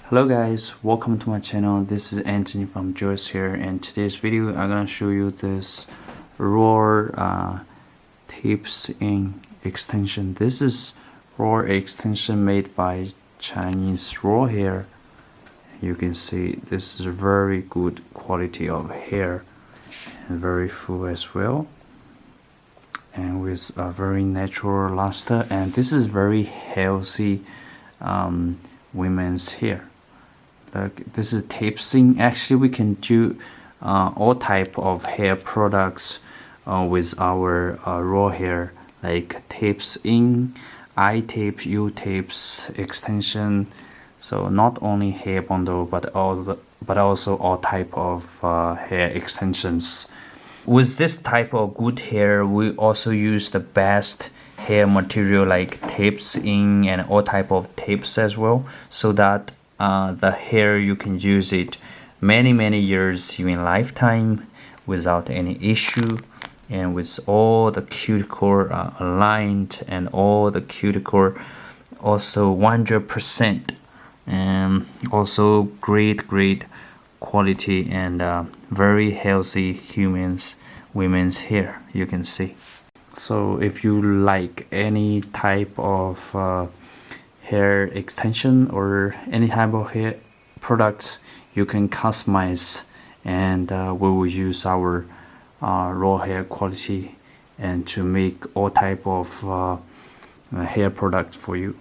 Hello guys, welcome to my channel. This is Anthony from Joyce here, and today's video I'm gonna show you this raw tips in extension. This is raw extension made by Chinese raw hair. You can see this is a very good quality of hair and very full as well, and with a very natural luster, and this is very healthy women's hair. This is tapsing. Actually, we can do all type of hair products with our raw hair, like tapes in, eye tape, U-tapes, extension. So not only hair bundle, but also all type of hair extensions. With this type of good hair, we also use the best hair material like tapes in and all type of tapes as well, so that the hair you can use it many years in lifetime without any issue, and with all the cuticle aligned and all the cuticle also 100%, and also great quality and very healthy women's hair, you can see. So if you like any type of hair extension or any type of hair products, you can customize, and we will use our raw hair quality and to make all type of hair products for you.